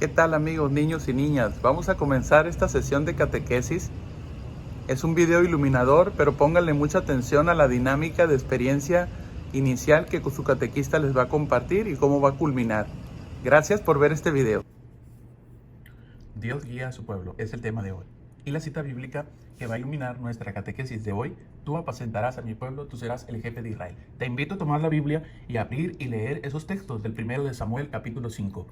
¿Qué tal amigos, niños y niñas? Vamos a comenzar esta sesión de catequesis. Es un video iluminador, pero pónganle mucha atención a la dinámica de experiencia inicial que su catequista les va a compartir y cómo va a culminar. Gracias por ver este video. Dios guía a su pueblo, es el tema de hoy. Y la cita bíblica que va a iluminar nuestra catequesis de hoy: tú apacentarás a mi pueblo, tú serás el jefe de Israel. Te invito a tomar la Biblia y abrir y leer esos textos del 1 de Samuel capítulo 5.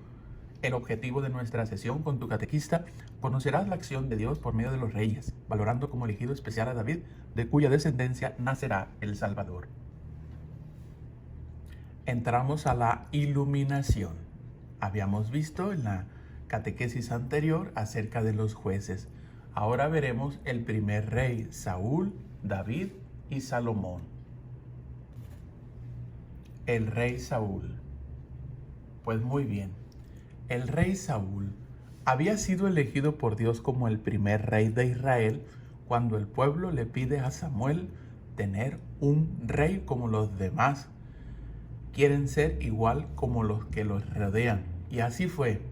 El objetivo de nuestra sesión con tu catequista: conocerás la acción de Dios por medio de los reyes, valorando como elegido especial a David, de cuya descendencia nacerá el Salvador. Entramos a la iluminación. Habíamos visto en la catequesis anterior acerca de los jueces. Ahora veremos el primer rey: Saúl, David y Salomón. El rey Saúl. Pues muy bien. El rey Saúl había sido elegido por Dios como el primer rey de Israel cuando el pueblo le pide a Samuel tener un rey como los demás. Quieren ser igual como los que los rodean. Y así fue.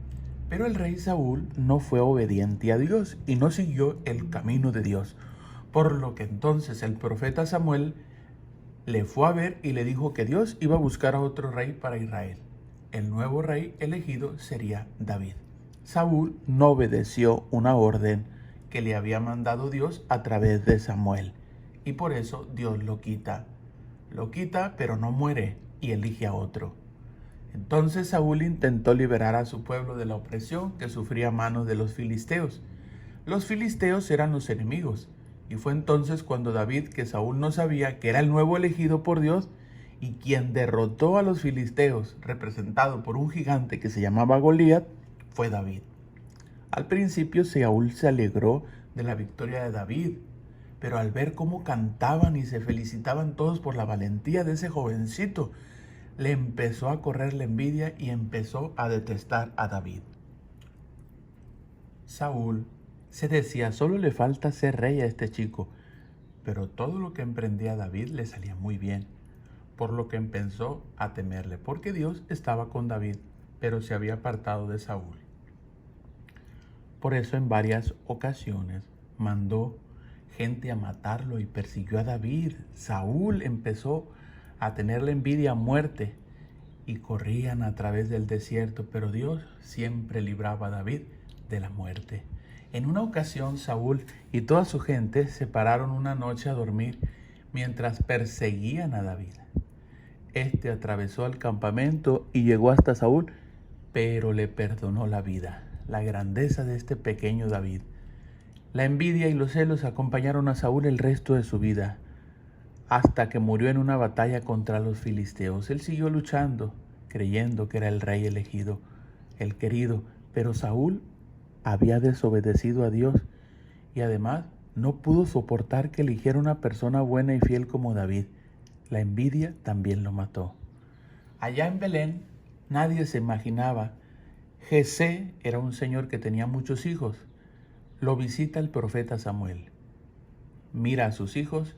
Pero el rey Saúl no fue obediente a Dios y no siguió el camino de Dios. Por lo que entonces el profeta Samuel le fue a ver y le dijo que Dios iba a buscar a otro rey para Israel. El nuevo rey elegido sería David. Saúl no obedeció una orden que le había mandado Dios a través de Samuel, y por eso Dios lo quita. Lo quita, pero no muere, y elige a otro. Entonces Saúl intentó liberar a su pueblo de la opresión que sufría a manos de los filisteos. Los filisteos eran los enemigos, y fue entonces cuando David, que Saúl no sabía que era el nuevo elegido por Dios, y quien derrotó a los filisteos, representado por un gigante que se llamaba Goliat, fue David. Al principio Saúl se alegró de la victoria de David, pero al ver cómo cantaban y se felicitaban todos por la valentía de ese jovencito, le empezó a correr la envidia y empezó a detestar a David. Saúl se decía: solo le falta ser rey a este chico, pero todo lo que emprendía David le salía muy bien. Por lo que empezó a temerle, porque Dios estaba con David, pero se había apartado de Saúl. Por eso en varias ocasiones mandó gente a matarlo y persiguió a David. Saúl empezó a tenerle envidia a muerte y corrían a través del desierto, pero Dios siempre libraba a David de la muerte. En una ocasión Saúl y toda su gente se pararon una noche a dormir mientras perseguían a David. Este atravesó el campamento y llegó hasta Saúl, pero le perdonó la vida. La grandeza de este pequeño David. La envidia y los celos acompañaron a Saúl el resto de su vida, hasta que murió en una batalla contra los filisteos. Él siguió luchando, creyendo que era el rey elegido, el querido, pero Saúl había desobedecido a Dios y además no pudo soportar que eligiera una persona buena y fiel como David. La envidia también lo mató. Allá en Belén nadie se imaginaba. Jesé era un señor que tenía muchos hijos. Lo visita el profeta Samuel. Mira a sus hijos.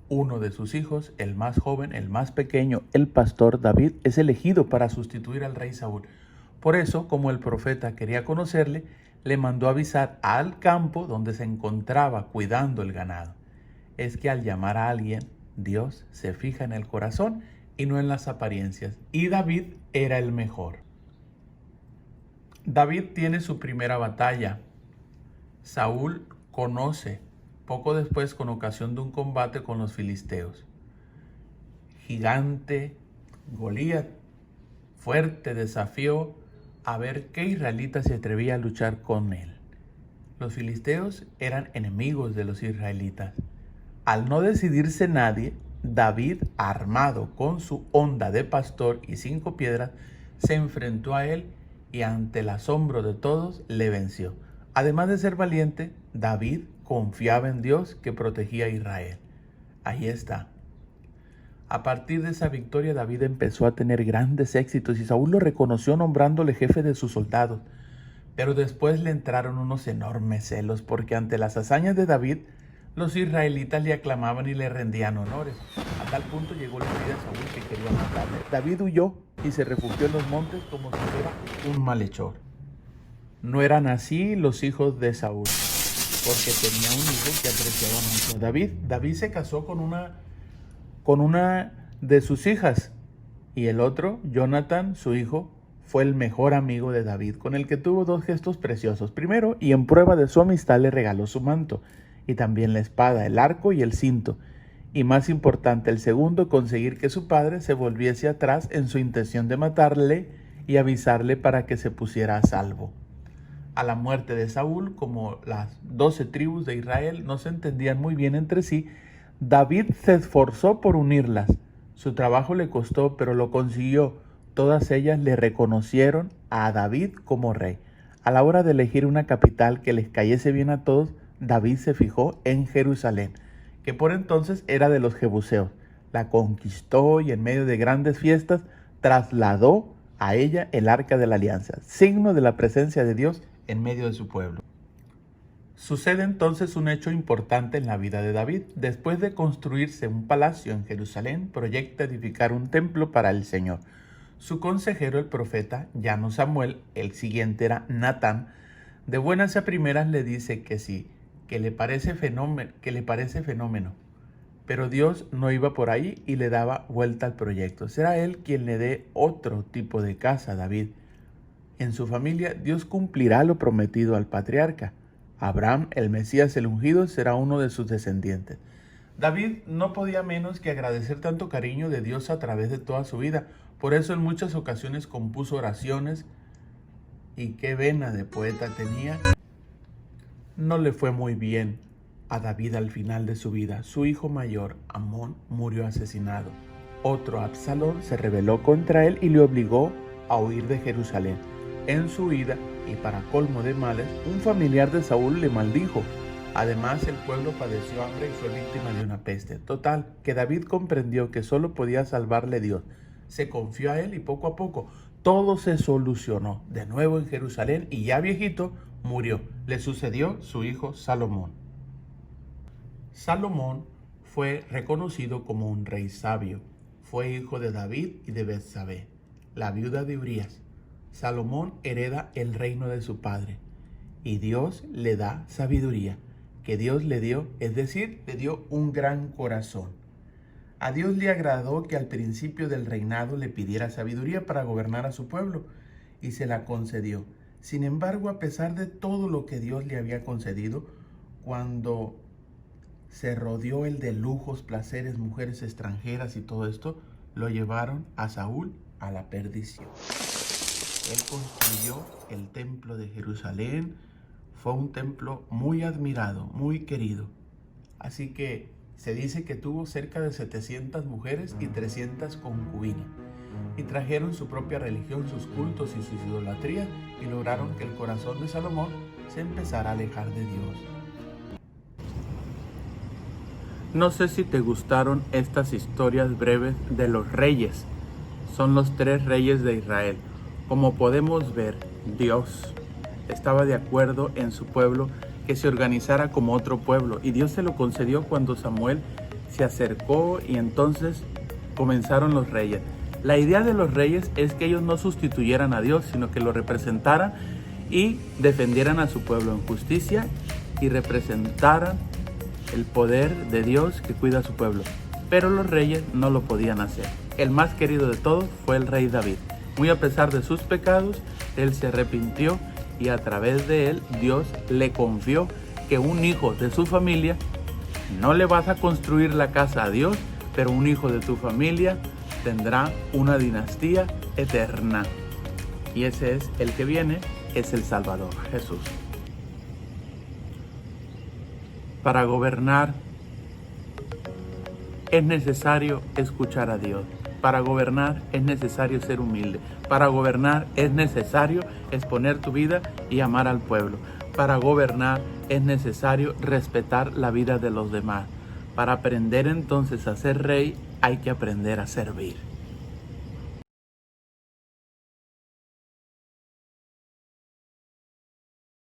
Uno de sus hijos, el más joven, el más pequeño, el pastor David, es elegido para sustituir al rey Saúl. Por eso, como el profeta quería conocerle, le mandó avisar al campo donde se encontraba cuidando el ganado. Es que al llamar a alguien, Dios se fija en el corazón y no en las apariencias. Y David era el mejor. David tiene su primera batalla. Saúl conoce poco después con ocasión de un combate con los filisteos. Gigante, Goliat, fuerte, desafió a ver qué israelita se atrevía a luchar con él. Los filisteos eran enemigos de los israelitas. Al no decidirse nadie, David, armado con su honda de pastor y 5 piedras, se enfrentó a él y ante el asombro de todos le venció. Además de ser valiente, David confiaba en Dios que protegía a Israel. Ahí está. A partir de esa victoria, David empezó a tener grandes éxitos y Saúl lo reconoció nombrándole jefe de sus soldados. Pero después le entraron unos enormes celos porque ante las hazañas de David, los israelitas le aclamaban y le rendían honores. A tal punto llegó la vida de Saúl que quería matarle. David huyó y se refugió en los montes como si fuera un malhechor. No eran así los hijos de Saúl, porque tenía un hijo que apreciaba mucho a David. David se casó con una de sus hijas, y el otro, Jonathan, su hijo, fue el mejor amigo de David, con el que tuvo dos gestos preciosos. Primero, y en prueba de su amistad, le regaló su manto, y también la espada, el arco y el cinto. Y más importante, el segundo, conseguir que su padre se volviese atrás en su intención de matarle y avisarle para que se pusiera a salvo. A la muerte de Saúl, como las 12 tribus de Israel no se entendían muy bien entre sí, David se esforzó por unirlas. Su trabajo le costó, pero lo consiguió. Todas ellas le reconocieron a David como rey. A la hora de elegir una capital que les cayese bien a todos, David se fijó en Jerusalén, que por entonces era de los jebuseos. La conquistó y en medio de grandes fiestas trasladó a ella el arca de la alianza, signo de la presencia de Dios en medio de su pueblo. Sucede entonces un hecho importante en la vida de David. Después de construirse un palacio en Jerusalén, proyecta edificar un templo para el Señor. Su consejero, el profeta, ya no Samuel, el siguiente era Natán, de buenas a primeras le dice que sí, que le parece fenómeno. Pero Dios no iba por ahí y le daba vuelta al proyecto. Será Él quien le dé otro tipo de casa a David. En su familia, Dios cumplirá lo prometido al patriarca. Abraham, el Mesías, el ungido, será uno de sus descendientes. David no podía menos que agradecer tanto cariño de Dios a través de toda su vida. Por eso en muchas ocasiones compuso oraciones, y qué vena de poeta tenía. No le fue muy bien a David al final de su vida. Su hijo mayor, Amnón, murió asesinado. Otro, Absalón, se rebeló contra él y le obligó a huir de Jerusalén. En su huida, y para colmo de males, un familiar de Saúl le maldijo. Además, el pueblo padeció hambre y fue víctima de una peste. Total, que David comprendió que solo podía salvarle Dios. Se confió a él y poco a poco todo se solucionó. De nuevo en Jerusalén, y ya viejito, murió. Le sucedió su hijo Salomón. Salomón fue reconocido como un rey sabio. Fue hijo de David y de Betsabé, la viuda de Urías. Salomón hereda el reino de su padre, y Dios le da sabiduría, que Dios le dio, es decir, le dio un gran corazón. A Dios le agradó que al principio del reinado le pidiera sabiduría para gobernar a su pueblo, y se la concedió. Sin embargo, a pesar de todo lo que Dios le había concedido, cuando se rodeó él de lujos, placeres, mujeres extranjeras y todo esto, lo llevaron a Saúl a la perdición. Él construyó el templo de Jerusalén. Fue un templo muy admirado, muy querido. Así que se dice que tuvo cerca de 700 mujeres y 300 concubinas. Y trajeron su propia religión, sus cultos y sus idolatrías, y lograron que el corazón de Salomón se empezara a alejar de Dios. No sé si te gustaron estas historias breves de los reyes. Son los 3 reyes de Israel. Como podemos ver, Dios estaba de acuerdo en su pueblo que se organizara como otro pueblo, y Dios se lo concedió cuando Samuel se acercó, y entonces comenzaron los reyes. La idea de los reyes es que ellos no sustituyeran a Dios, sino que lo representaran y defendieran a su pueblo en justicia y representaran el poder de Dios que cuida a su pueblo. Pero los reyes no lo podían hacer. El más querido de todos fue el rey David. Muy a pesar de sus pecados, él se arrepintió, y a través de él Dios le confió que un hijo de su familia, no le vas a construir la casa a Dios, pero un hijo de tu familia tendrá una dinastía eterna. Y ese es el que viene, es el Salvador, Jesús. Para gobernar es necesario escuchar a Dios. Para gobernar es necesario ser humilde. Para gobernar es necesario exponer tu vida y amar al pueblo. Para gobernar es necesario respetar la vida de los demás. Para aprender entonces a ser rey hay que aprender a servir.